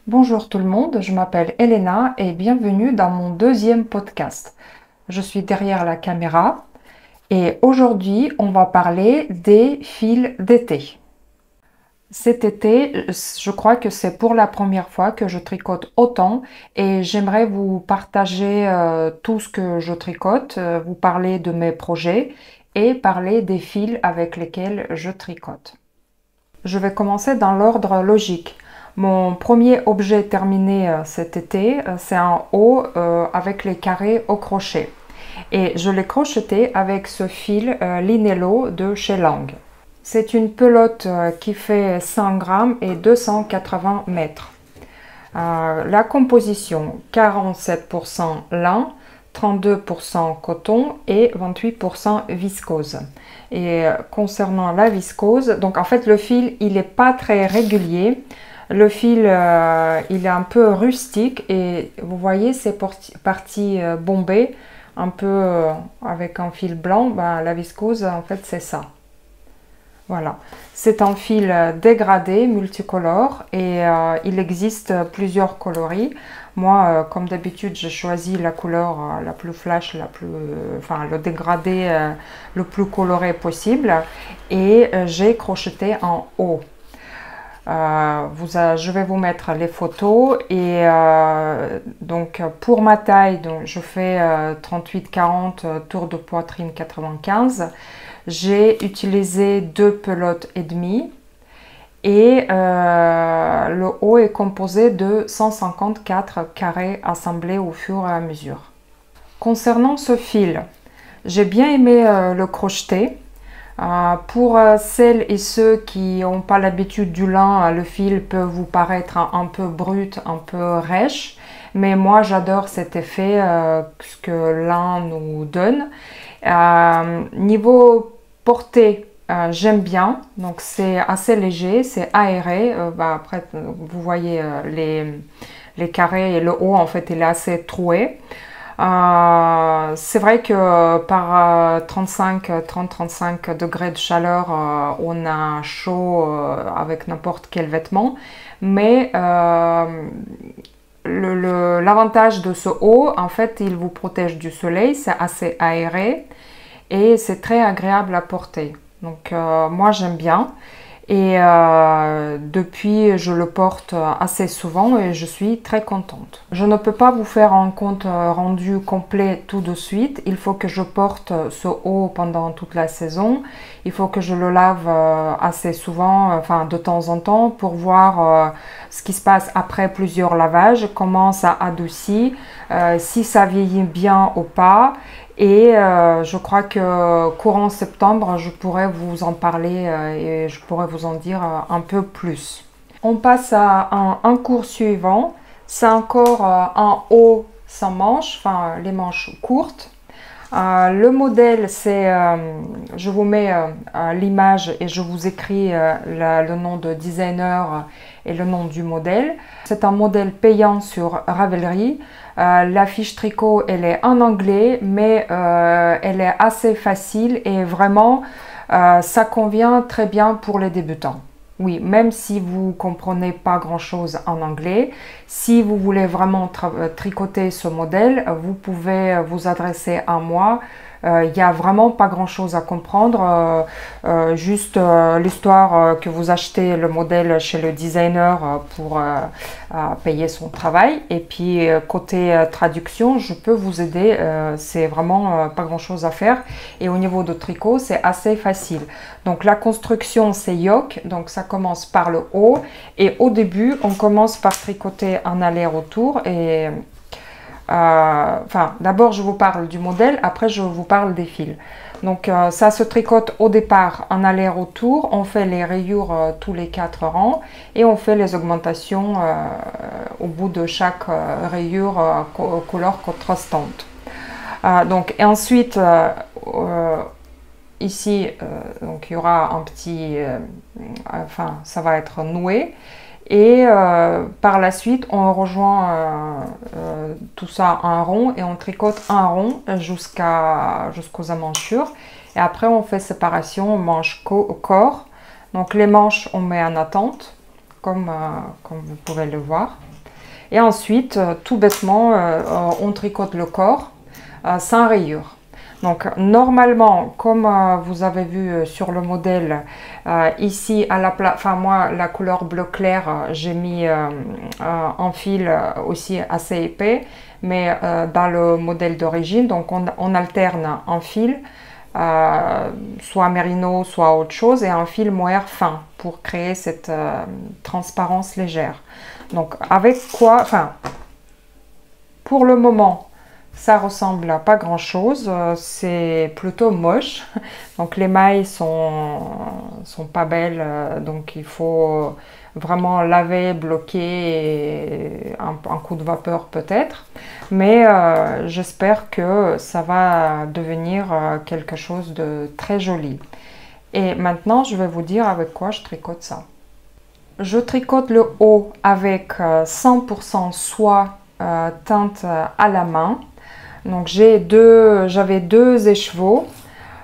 Bonjour tout le monde, je m'appelle Elena et bienvenue dans mon deuxième podcast. Je suis derrière la caméra et aujourd'hui on va parler des fils d'été. Cet été, je crois que c'est pour la première fois que je tricote autant et j'aimerais vous partager tout ce que je tricote, vous parler de mes projets et parler des fils avec lesquels je tricote. Je vais commencer dans l'ordre logique. Mon premier objet terminé cet été, c'est un haut avec les carrés au crochet. Et je l'ai crocheté avec ce fil Linello de chez Lang. C'est une pelote qui fait 100 grammes et 280 mètres. La composition, 47% lin, 32% coton et 28% viscose. Et concernant la viscose, donc en fait le fil il n'est pas très régulier. Le fil il est un peu rustique et vous voyez ces parties bombées un peu avec un fil blanc. Ben, la viscose en fait c'est ça. Voilà, c'est un fil dégradé multicolore et il existe plusieurs coloris. Moi, comme d'habitude, j'ai choisi la couleur la plus flash, enfin le dégradé le plus coloré possible et j'ai crocheté en haut. Je vais vous mettre les photos et donc pour ma taille, donc, je fais 38-40 tour de poitrine 95. J'ai utilisé 2 pelotes et demie et le haut est composé de 154 carrés assemblés au fur et à mesure. Concernant ce fil, j'ai bien aimé le crocheter. Pour celles et ceux qui n'ont pas l'habitude du lin, le fil peut vous paraître un peu brut, un peu rêche, mais moi j'adore cet effet que le lin nous donne. Niveau portée, j'aime bien, donc c'est assez léger, c'est aéré. Après, vous voyez les carrés et le haut en fait il est assez troué. C'est vrai que par 30-35 degrés de chaleur, on a chaud avec n'importe quel vêtement, mais l'avantage de ce haut, en fait, il vous protège du soleil, c'est assez aéré et c'est très agréable à porter. Donc moi j'aime bien. Et depuis, je le porte assez souvent et je suis très contente. Je ne peux pas vous faire un compte rendu complet tout de suite. Il faut que je porte ce haut pendant toute la saison. Il faut que je le lave assez souvent, enfin de temps en temps, pour voir ce qui se passe après plusieurs lavages, comment ça adoucit, si ça vieillit bien ou pas. Et je crois que courant septembre, je pourrais vous en parler et je pourrais vous en dire un peu plus. On passe à un cours suivant. C'est encore un haut sans manches, enfin les manches courtes. Le modèle, c'est, je vous mets l'image et je vous écris le nom de designer et le nom du modèle. C'est un modèle payant sur Ravelry. La fiche tricot, elle est en anglais, mais elle est assez facile et vraiment, ça convient très bien pour les débutants. Oui, même si vous ne comprenez pas grand-chose en anglais, si vous voulez vraiment tricoter ce modèle, vous pouvez vous adresser à moi. Il n'y a vraiment pas grand-chose à comprendre, juste l'histoire que vous achetez le modèle chez le designer pour payer son travail. Et puis côté traduction, je peux vous aider, c'est vraiment pas grand-chose à faire. Et au niveau de tricot, c'est assez facile. Donc la construction, c'est yoke, donc ça commence par le haut. Et au début, on commence par tricoter un aller-retour et... enfin, d'abord je vous parle du modèle, après je vous parle des fils. Donc ça se tricote au départ en aller-retour, on fait les rayures tous les 4 rangs et on fait les augmentations au bout de chaque rayure couleur contrastante. Donc et ensuite ici donc il y aura un petit, enfin ça va être noué. Et par la suite, on rejoint tout ça en rond et on tricote un rond jusqu'aux emmanchures. Et après, on fait séparation manche-corps. Donc les manches, on met en attente, comme vous pouvez le voir. Et ensuite, tout bêtement, on tricote le corps sans rayures. Donc normalement, comme vous avez vu sur le modèle, ici à la place, enfin moi la couleur bleu clair, j'ai mis un fil aussi assez épais, mais dans le modèle d'origine, donc on alterne un fil, soit mérino, soit autre chose, et un fil mohair fin pour créer cette transparence légère. Donc avec quoi, enfin pour le moment, ça ressemble à pas grand chose, c'est plutôt moche. Donc les mailles sont pas belles, donc il faut vraiment laver, bloquer, et un coup de vapeur peut-être. Mais j'espère que ça va devenir quelque chose de très joli. Et maintenant, je vais vous dire avec quoi je tricote ça. Je tricote le haut avec 100% soie teinte à la main. Donc j'avais deux écheveaux,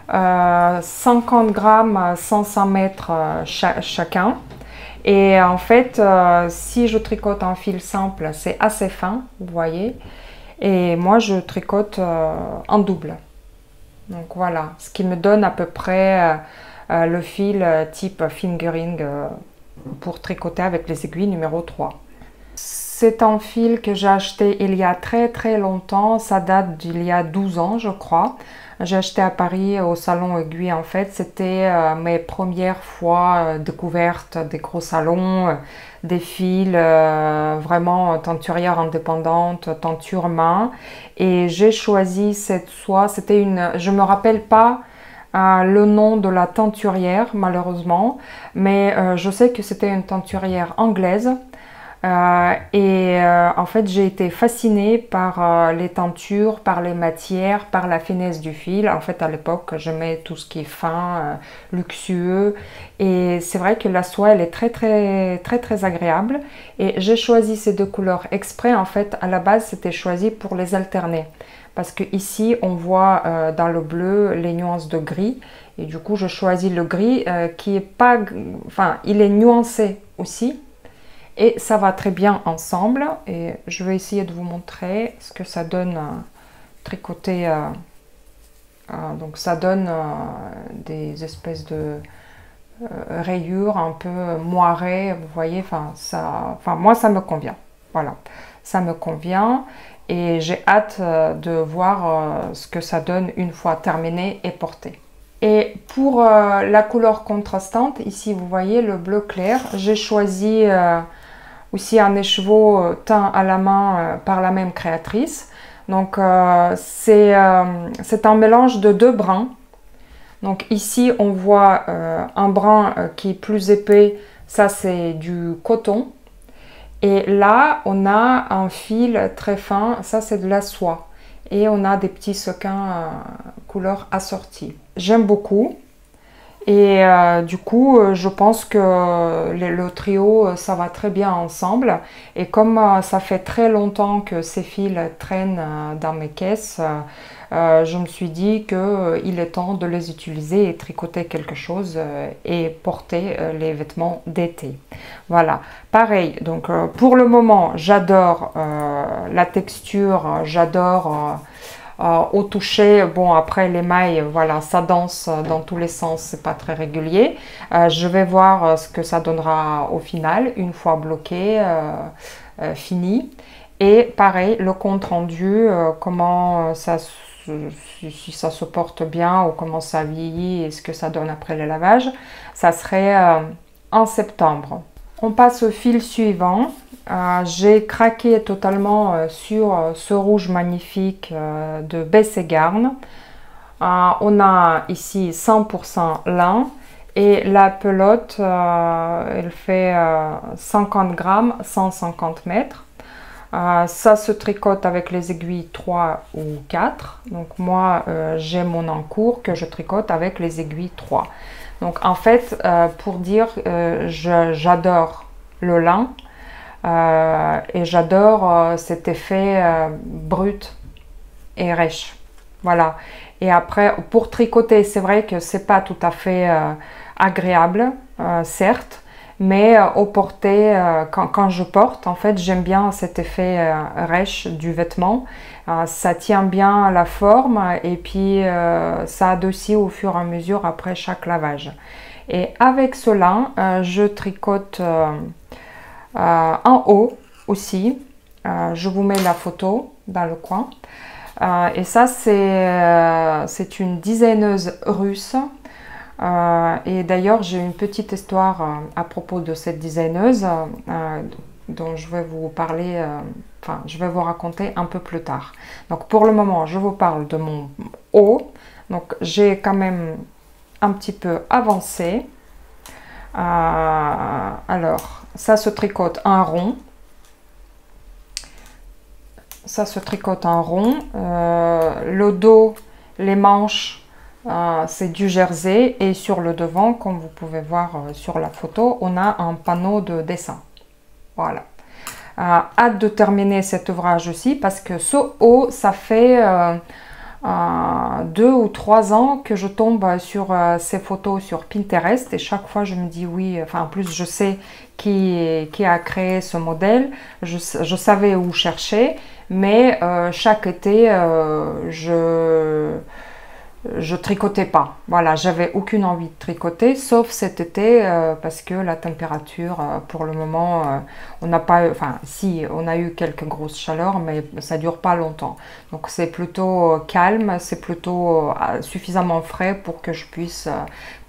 50 grammes, 100 mètres chacun. Et en fait, si je tricote en fil simple, c'est assez fin, vous voyez. Et moi, je tricote en double. Donc voilà, ce qui me donne à peu près le fil type fingering pour tricoter avec les aiguilles numéro 3. C'est un fil que j'ai acheté il y a très longtemps, ça date d'il y a 12 ans je crois. J'ai acheté à Paris au salon Aiguille en fait, c'était mes premières fois découvertes des gros salons, des fils vraiment teinturière indépendante, teinture main. Et j'ai choisi cette soie, c'était une, je me rappelle pas le nom de la teinturière malheureusement, mais je sais que c'était une teinturière anglaise. En fait j'ai été fascinée par les teintures, par les matières, par la finesse du fil. En fait à l'époque j'aimais tout ce qui est fin, luxueux, et c'est vrai que la soie elle est très agréable, et j'ai choisi ces deux couleurs exprès. En fait à la base c'était choisi pour les alterner parce que ici on voit dans le bleu les nuances de gris, et du coup je choisis le gris qui est pas, enfin il est nuancé aussi. Et ça va très bien ensemble, et je vais essayer de vous montrer ce que ça donne tricoté. Donc ça donne des espèces de rayures un peu moirées, vous voyez, enfin moi ça me convient. Voilà, ça me convient, et j'ai hâte de voir ce que ça donne une fois terminé et porté. Et pour la couleur contrastante, ici vous voyez le bleu clair, j'ai choisi aussi un écheveau teint à la main par la même créatrice. Donc c'est un mélange de deux brins. Donc ici on voit un brin qui est plus épais, ça c'est du coton. Et là on a un fil très fin, ça c'est de la soie. Et on a des petits sequins couleur assortie. J'aime beaucoup. Et du coup, je pense que le trio, ça va très bien ensemble. Et comme ça fait très longtemps que ces fils traînent dans mes caisses, je me suis dit qu'il est temps de les utiliser et tricoter quelque chose et porter les vêtements d'été. Voilà, pareil. Donc pour le moment, j'adore la texture, j'adore... au toucher, bon après les mailles, voilà, ça danse dans tous les sens, c'est pas très régulier. Je vais voir ce que ça donnera au final, une fois bloqué, fini. Et pareil, le compte rendu, comment ça, si ça se porte bien ou comment ça vieillit et ce que ça donne après le lavage, ça serait en septembre. On passe au fil suivant. J'ai craqué totalement sur ce rouge magnifique de Bess & Garn. On a ici 100% lin, et la pelote elle fait 50 grammes, 150 mètres. Ça se tricote avec les aiguilles 3 ou 4. Donc moi j'ai mon encours que je tricote avec les aiguilles 3. Donc en fait pour dire j'adore le lin. Et j'adore cet effet brut et rêche. Voilà. Et après, pour tricoter, c'est vrai que c'est pas tout à fait agréable, certes, mais au porté, quand je porte, en fait, j'aime bien cet effet rêche du vêtement. Ça tient bien la forme et puis ça adoucit au fur et à mesure après chaque lavage. Et avec cela, je tricote en haut aussi. Je vous mets la photo dans le coin. Et ça, c'est une designeuse russe. Et d'ailleurs, j'ai une petite histoire à propos de cette designeuse dont je vais vous parler, enfin, je vais vous raconter un peu plus tard. Donc, pour le moment, je vous parle de mon haut. Donc, j'ai quand même un petit peu avancé. Alors, ça se tricote en rond. Ça se tricote en rond. Le dos, les manches, c'est du jersey. Et sur le devant, comme vous pouvez voir sur la photo, on a un panneau de dessin. Voilà. Hâte de terminer cet ouvrage aussi parce que ce haut, ça fait 2 ou 3 ans que je tombe sur ces photos sur Pinterest et chaque fois je me dis oui, enfin en plus je sais qui a créé ce modèle, je savais où chercher, mais chaque été je tricotais pas. Voilà, j'avais aucune envie de tricoter, sauf cet été parce que la température, pour le moment, on n'a pas, enfin, si, on a eu quelques grosses chaleurs, mais ça dure pas longtemps. Donc c'est plutôt calme, c'est plutôt suffisamment frais pour que je puisse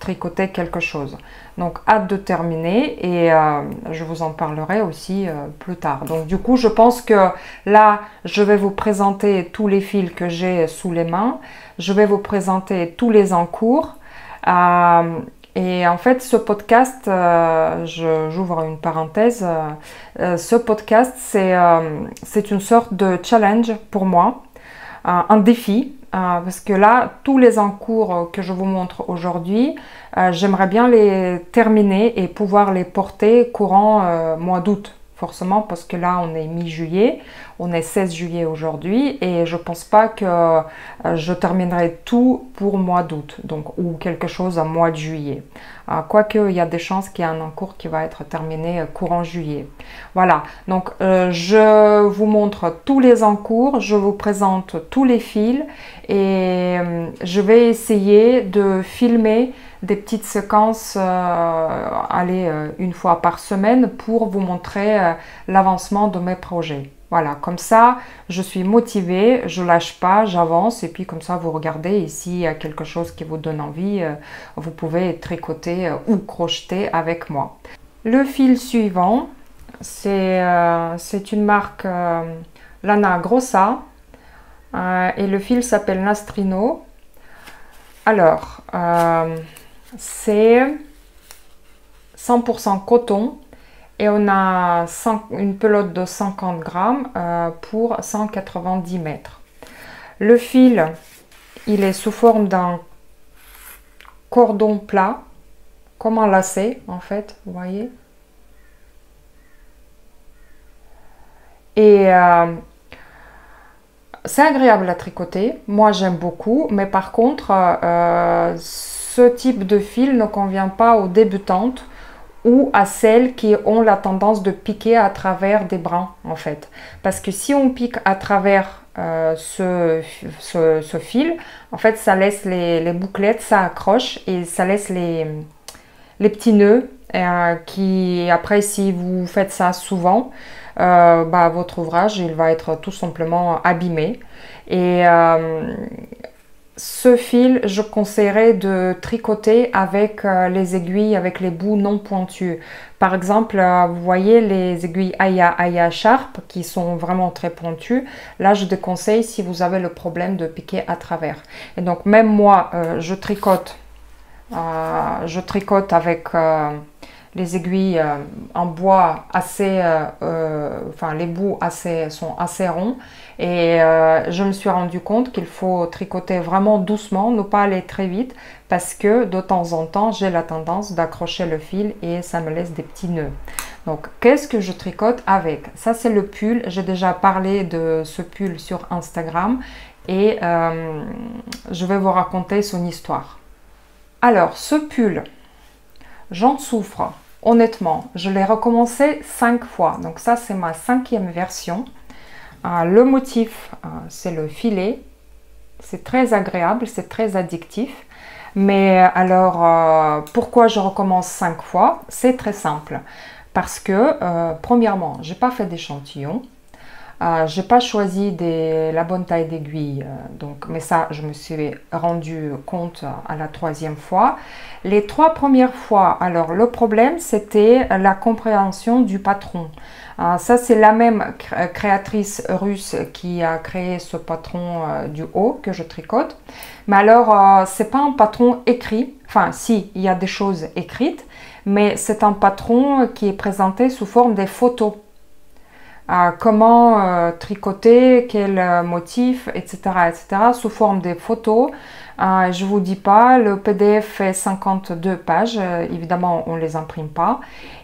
tricoter quelque chose. Donc hâte de terminer et je vous en parlerai aussi plus tard. Donc du coup, je pense que là, je vais vous présenter tous les fils que j'ai sous les mains. Je vais vous présenter tous les encours. Et en fait, ce podcast, j'ouvre une parenthèse, ce podcast, c'est une sorte de challenge pour moi, un défi, parce que là, tous les encours que je vous montre aujourd'hui, j'aimerais bien les terminer et pouvoir les porter courant mois d'août. Forcément, parce que là, on est mi-juillet, on est 16 juillet aujourd'hui et je pense pas que je terminerai tout pour mois d'août, donc ou quelque chose à mois de juillet. Quoique, il y a des chances qu'il y ait un encours qui va être terminé courant juillet. Voilà, donc je vous montre tous les encours, je vous présente tous les fils et je vais essayer de filmer des petites séquences, une fois par semaine pour vous montrer l'avancement de mes projets. Voilà, comme ça, je suis motivée, je lâche pas, j'avance et puis comme ça, vous regardez et s'il y a quelque chose qui vous donne envie, vous pouvez tricoter ou crocheter avec moi. Le fil suivant, c'est une marque Lana Grossa et le fil s'appelle Nastrino. Alors, c'est 100% coton et on a une pelote de 50 grammes pour 190 mètres. Le fil, il est sous forme d'un cordon plat, comme un lacet en fait, vous voyez. Et c'est agréable à tricoter, moi j'aime beaucoup, mais par contre, ce type de fil ne convient pas aux débutantes ou à celles qui ont la tendance de piquer à travers des brins en fait. Parce que si on pique à travers ce fil, en fait ça laisse les bouclettes, ça accroche et ça laisse les petits nœuds qui après si vous faites ça souvent, votre ouvrage il va être tout simplement abîmé. Et ce fil, je conseillerais de tricoter avec les aiguilles, avec les bouts non pointus. Par exemple, vous voyez les aiguilles Aya Sharp qui sont vraiment très pointues. Là, je déconseille si vous avez le problème de piquer à travers. Et donc, même moi, je tricote avec les aiguilles en bois assez, enfin les bouts sont assez ronds et je me suis rendu compte qu'il faut tricoter vraiment doucement, ne pas aller très vite parce que de temps en temps j'ai la tendance d'accrocher le fil et ça me laisse des petits nœuds. Donc qu'est-ce que je tricote avec? Ça c'est le pull, j'ai déjà parlé de ce pull sur Instagram et je vais vous raconter son histoire. Alors ce pull, j'en souffre honnêtement, je l'ai recommencé 5 fois. Donc ça, c'est ma 5e version. Le motif, c'est le filet. C'est très agréable, c'est très addictif. Mais alors, pourquoi je recommence 5 fois? C'est très simple. Parce que, premièrement, j'ai pas fait d'échantillon. J'ai pas choisi la bonne taille d'aiguille, mais ça, je me suis rendu compte à la 3e fois. Les 3 premières fois, alors le problème, c'était la compréhension du patron. Ça, c'est la même créatrice russe qui a créé ce patron du haut que je tricote. Mais alors, c'est pas un patron écrit. Enfin, si, il y a des choses écrites, mais c'est un patron qui est présenté sous forme des photos. Comment tricoter, quel motif, etc., etc., sous forme des photos. Je vous dis pas, le PDF fait 52 pages, évidemment on les imprime pas.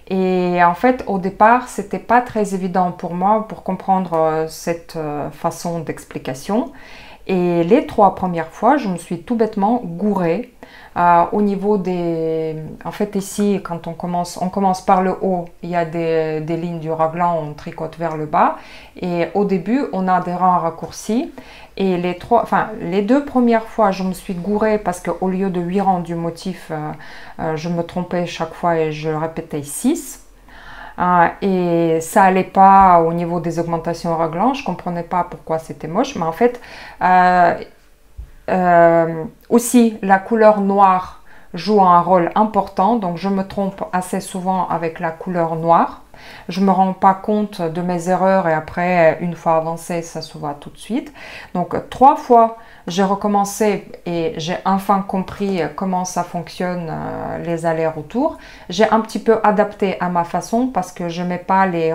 Et en fait, au départ, c'était pas très évident pour moi pour comprendre cette façon d'explication. Et les 3 premières fois, je me suis tout bêtement gourée. Au niveau des... En fait, ici, quand on commence par le haut, il y a des lignes du raglan, on tricote vers le bas. Et au début, on a des rangs raccourcis. Et les 2 premières fois, je me suis gourée parce qu'au lieu de 8 rangs du motif, je me trompais chaque fois et je répétais 6. Et ça allait pas au niveau des augmentations au raglan, je comprenais pas pourquoi c'était moche, mais en fait, aussi la couleur noire joue un rôle important, donc je me trompe assez souvent avec la couleur noire. Je ne me rends pas compte de mes erreurs et après, une fois avancé, ça se voit tout de suite. Donc 3 fois, j'ai recommencé et j'ai enfin compris comment ça fonctionne, les allers-retours. J'ai un petit peu adapté à ma façon parce que je ne mets pas les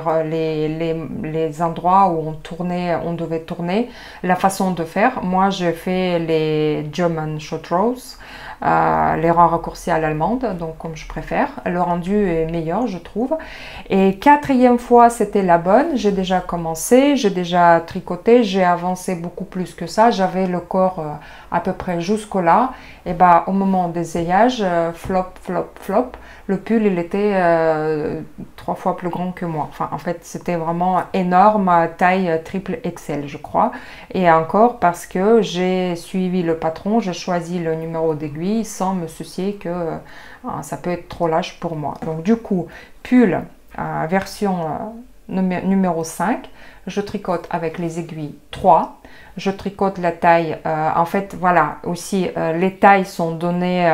endroits où on devait tourner, la façon de faire. Moi, je fais les German short rows. Les rangs raccourcis à l'allemande, donc comme je préfère. Le rendu est meilleur, je trouve. Et 4e fois, c'était la bonne. J'ai déjà commencé, j'ai déjà tricoté, j'ai avancé beaucoup plus que ça. J'avais le corps à peu près jusqu'au là. Et bah, au moment des essayages, flop, flop, flop, le pull, il était 3 fois plus grand que moi. Enfin, en fait, c'était vraiment énorme, taille triple XL, je crois. Et encore parce que j'ai suivi le patron, j'ai choisi le numéro d'aiguille sans me soucier que ça peut être trop lâche pour moi. Donc du coup, pull version numéro 5, je tricote avec les aiguilles 3. Je tricote la taille, en fait, voilà, aussi les tailles sont données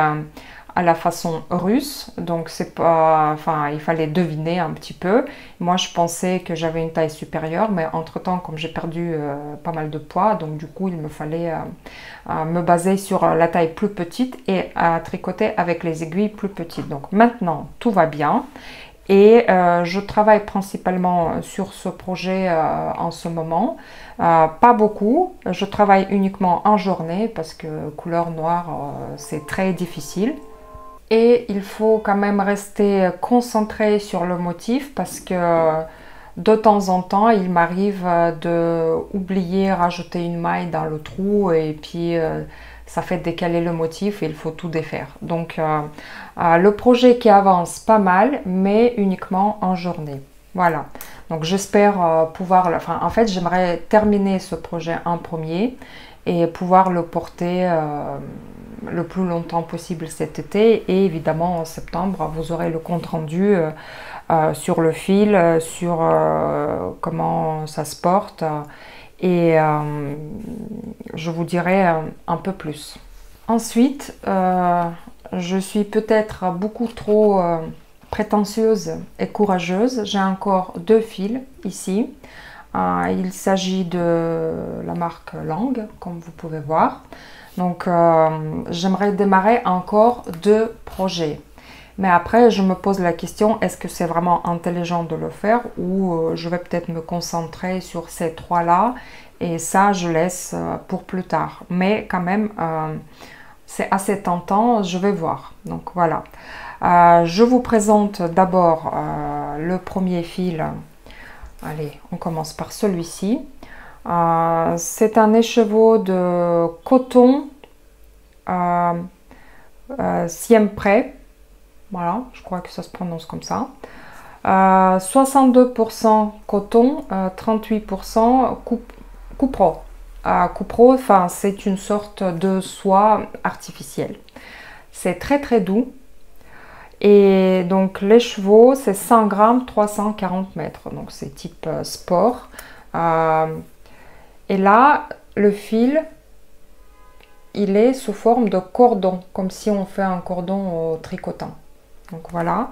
à la façon russe, donc c'est pas, enfin, il fallait deviner un petit peu. Moi, je pensais que j'avais une taille supérieure, mais entre-temps, comme j'ai perdu pas mal de poids, donc du coup, il me fallait me baser sur la taille plus petite et tricoter avec les aiguilles plus petites. Donc maintenant, tout va bien. Et je travaille principalement sur ce projet en ce moment. Pas beaucoup, je travaille uniquement en journée parce que couleur noire, c'est très difficile. Et il faut quand même rester concentré sur le motif parce que de temps en temps, il m'arrive d'oublier rajouter une maille dans le trou et puis ça fait décaler le motif et il faut tout défaire. Donc le projet qui avance pas mal, mais uniquement en journée. Voilà, donc j'espère pouvoir... Enfin, en fait, j'aimerais terminer ce projet en premier et pouvoir le porter le plus longtemps possible cet été. Et évidemment, en septembre, vous aurez le compte rendu sur le fil, sur comment ça se porte. Et je vous dirai un peu plus. Ensuite, je suis peut-être beaucoup trop prétentieuse et courageuse. J'ai encore 2 fils ici. Il s'agit de la marque Lang, comme vous pouvez voir. Donc, j'aimerais démarrer encore 2 projets. Mais après, je me pose la question, est-ce que c'est vraiment intelligent de le faire ou je vais peut-être me concentrer sur ces 3-là et ça, je laisse pour plus tard. Mais quand même, c'est assez tentant, je vais voir. Donc voilà. Je vous présente d'abord le premier fil. Allez, on commence par celui-ci. C'est un écheveau de coton Siempré. Voilà, je crois que ça se prononce comme ça. 62% coton, 38% cupro. Cupro, enfin, c'est une sorte de soie artificielle. C'est très très doux. Et donc les chevaux, c'est 100 grammes, 340 mètres. Donc c'est type sport. Et là, le fil, il est sous forme de cordon, comme si on fait un cordon au tricotant. Donc voilà,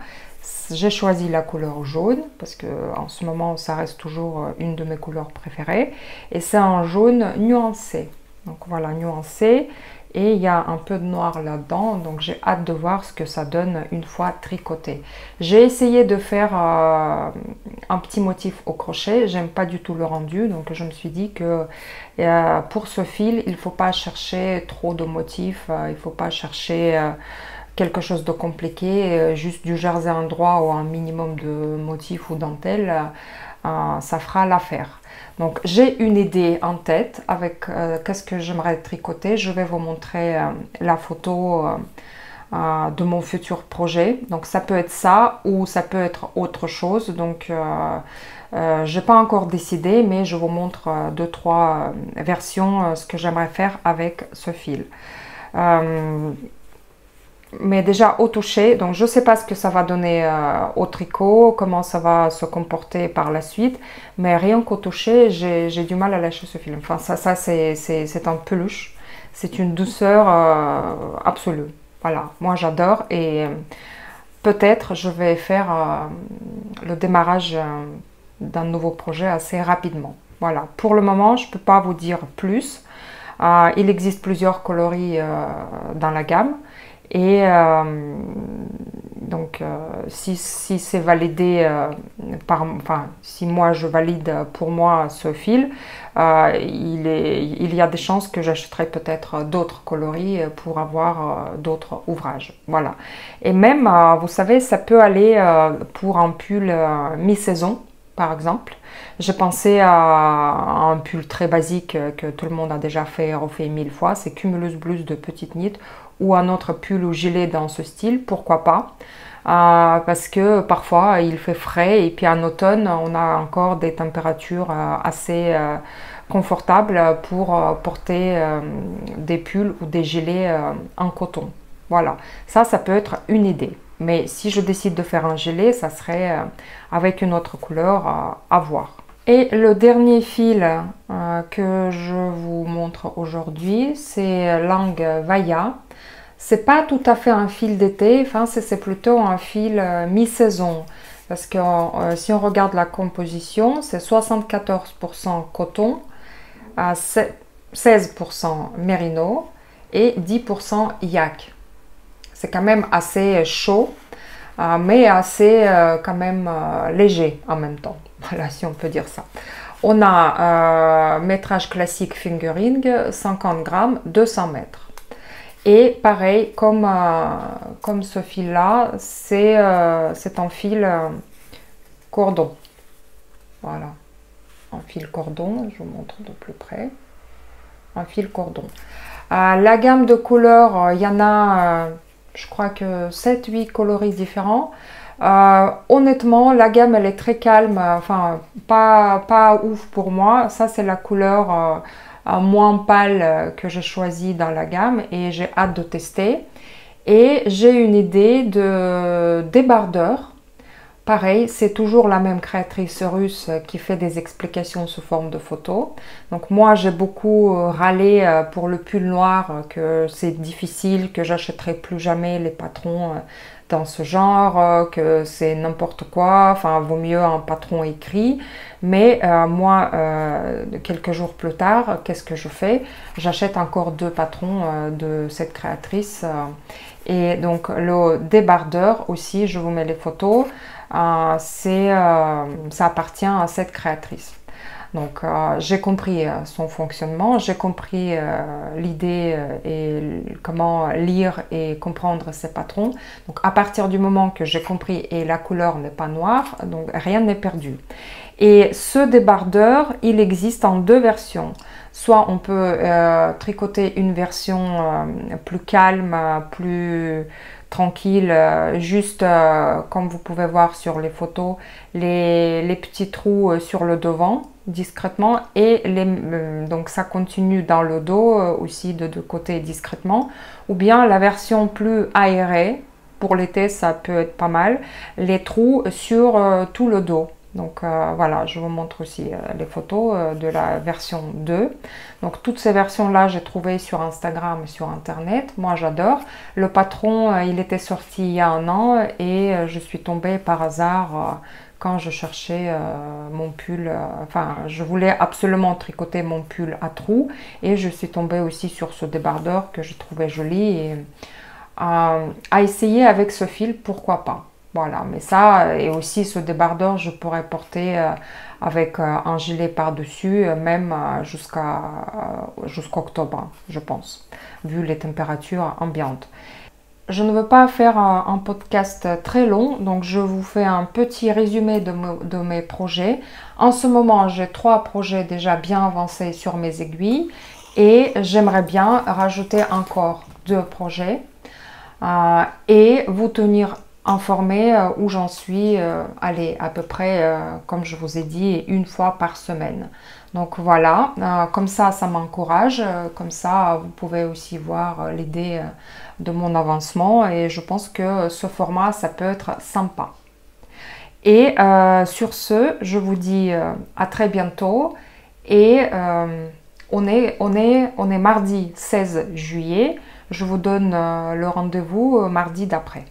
j'ai choisi la couleur jaune parce que en ce moment ça reste toujours une de mes couleurs préférées et c'est un jaune nuancé. Donc voilà, nuancé, et il y a un peu de noir là-dedans, donc j'ai hâte de voir ce que ça donne une fois tricoté. J'ai essayé de faire un petit motif au crochet, j'aime pas du tout le rendu, donc je me suis dit que pour ce fil il faut pas chercher trop de motifs, il faut pas chercher quelque chose de compliqué, juste du jersey endroit ou un minimum de motifs ou dentelle, ça fera l'affaire. Donc j'ai une idée en tête avec qu'est-ce que j'aimerais tricoter. Je vais vous montrer la photo de mon futur projet. Donc ça peut être ça ou ça peut être autre chose. Donc je n'ai pas encore décidé, mais je vous montre deux, trois versions, ce que j'aimerais faire avec ce fil. Mais déjà au toucher, donc je ne sais pas ce que ça va donner au tricot, comment ça va se comporter par la suite, mais rien qu'au toucher, j'ai du mal à lâcher ce fil. Enfin ça c'est un peluche, c'est une douceur absolue. Voilà, moi j'adore et peut-être je vais faire le démarrage d'un nouveau projet assez rapidement. Voilà, pour le moment je ne peux pas vous dire plus. Il existe plusieurs coloris dans la gamme. Et donc si c'est validé si moi je valide pour moi ce fil, il y a des chances que j'achèterai peut-être d'autres coloris pour avoir d'autres ouvrages. Voilà. Et même, vous savez, ça peut aller pour un pull mi-saison, par exemple. J'ai pensé à un pull très basique que tout le monde a déjà refait 1000 fois, c'est Cumulus Blues de Petite Knit, ou un autre pull ou gilet dans ce style, pourquoi pas, parce que parfois il fait frais et puis en automne on a encore des températures assez confortables pour porter des pulls ou des gilets en coton. Voilà, ça peut être une idée. Mais si je décide de faire un gilet, ça serait avec une autre couleur à voir. Et le dernier fil que je vous montre aujourd'hui, c'est Lang Vaya. C'est pas tout à fait un fil d'été, enfin c'est plutôt un fil mi-saison. Parce que si on regarde la composition, c'est 74% coton, 16% mérino et 10% yak. C'est quand même assez chaud, mais assez quand même léger en même temps. Voilà, si on peut dire ça. On a métrage classique fingering, 50 grammes, 200 mètres. Et pareil, comme ce fil-là, c'est un fil cordon. Voilà, un fil cordon, je vous montre de plus près. Un fil cordon. La gamme de couleurs, il y en a, je crois que 7-8 coloris différents. Honnêtement, la gamme, elle est très calme, enfin, pas ouf pour moi. Ça, c'est la couleur moins pâle que j'ai choisi dans la gamme et j'ai hâte de tester. Et j'ai une idée de débardeur. Pareil, c'est toujours la même créatrice russe qui fait des explications sous forme de photos. Donc moi, j'ai beaucoup râlé pour le pull noir, que c'est difficile, que j'achèterai plus jamais les patrons dans ce genre, que c'est n'importe quoi, enfin vaut mieux un patron écrit. Mais moi, quelques jours plus tard, qu'est-ce que je fais? J'achète encore 2 patrons de cette créatrice. Et donc le débardeur aussi, je vous mets les photos, ça appartient à cette créatrice. Donc j'ai compris son fonctionnement, j'ai compris l'idée et comment lire et comprendre ces patrons. Donc à partir du moment que j'ai compris et la couleur n'est pas noire, donc rien n'est perdu. Et ce débardeur, il existe en 2 versions. Soit on peut tricoter une version plus calme, plus tranquille, juste comme vous pouvez voir sur les photos, les petits trous sur le devant discrètement et donc ça continue dans le dos aussi de deux côtés discrètement, ou bien la version plus aérée, pour l'été ça peut être pas mal, les trous sur tout le dos. Donc voilà, je vous montre aussi les photos de la version 2. Donc toutes ces versions-là, j'ai trouvé sur Instagram et sur Internet. Moi, j'adore. Le patron, il était sorti il y a un an et je suis tombée par hasard quand je cherchais mon pull. Enfin, je voulais absolument tricoter mon pull à trous et je suis tombée aussi sur ce débardeur que je trouvais joli. Et à essayer avec ce fil, pourquoi pas. Voilà, mais ça, et aussi ce débardeur, je pourrais porter avec un gilet par-dessus, même jusqu'octobre, je pense, vu les températures ambiantes. Je ne veux pas faire un podcast très long, donc je vous fais un petit résumé de mes projets. En ce moment, j'ai 3 projets déjà bien avancés sur mes aiguilles et j'aimerais bien rajouter encore 2 projets et vous tenir informé où j'en suis, allez, à peu près, comme je vous ai dit, 1 fois par semaine. Donc voilà, comme ça m'encourage, comme ça vous pouvez aussi voir l'idée de mon avancement et je pense que ce format, ça peut être sympa. Et sur ce, je vous dis à très bientôt et on est mardi 16 juillet, je vous donne le rendez-vous mardi d'après.